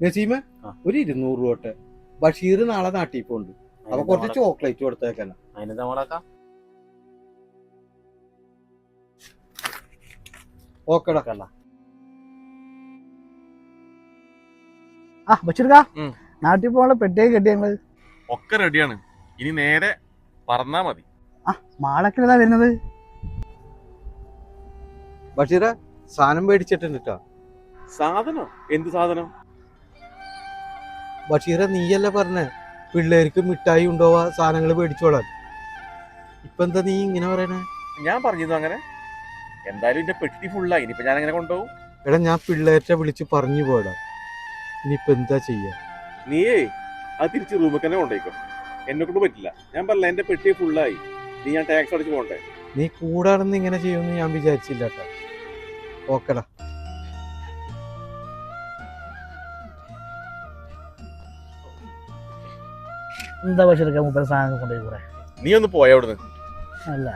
നസീമ ഒരു 200 രൂപ ബഷീർ നാളെ നാട്ടിൽ പോണ്ട്. അപ്പൊ കുറച്ച് ചോക്ലേറ്റ് കൊടുത്തേക്കല്ല. ഓക്കെടാ. ബഷീർക്കാ നാട്ടിൽ പോകാനുള്ള പെട്ടിയൊക്കെ കെട്ടി ഞങ്ങള് ഒക്കെ റെഡിയാണ്. ഇനി നേരെ പറഞ്ഞാ മതി. മാളൊക്കെ വരുന്നത്. ബഷീറ സാധനം മേടിച്ചിട്ടുണ്ട് കേട്ടോ. സാധനം? എന്ത് സാധനം? ബഷീറ നീയല്ലേ പറഞ്ഞേ പിള്ളേർക്ക് മിഠായി ഉണ്ടോവാ സാധനങ്ങൾ മേടിച്ചോളാൻ. ഇപ്പൊ എന്താ നീ ഇങ്ങനെ പറയണേ? ഞാൻ പറഞ്ഞിരുന്നു അങ്ങനെ. എന്തായാലും എന്റെ പെട്ടി ഫുള്ളായി. ഇനിയിപ്പോ ഞാൻ എങ്ങനെ കൊണ്ടുപോകും? എടാ ഞാൻ പിള്ളേരെ വിളിച്ച് പറഞ്ഞു പോടാ. ഇനിയിപ്പോ എന്താ ചെയ്യാ? നീയേ അത് തിരിച്ച് റൂമിൽ തന്നെ കൊണ്ടുപോയിക്കോ. എന്നെ കൊണ്ട് പറ്റില്ല. ഞാൻ പറഞ്ഞില്ല എന്റെ പെട്ടി ഫുള്ളായി. നീ ഞാൻ ടാക്സ് അടിച്ച് പോകണ്ടേ? നീ കൂടാണെന്ന് ഇങ്ങനെ ചെയ്യുമെന്ന് ഞാൻ വിചാരിച്ചില്ല കേട്ടോ. ഓക്കെടാ. എന്താ ബഷീർക്കാ മുപ്പത് സാധനങ്ങൾ കൊണ്ടുപോയി കൂടെ? നീ ഒന്ന് പോയ അവിടുന്ന്. അല്ല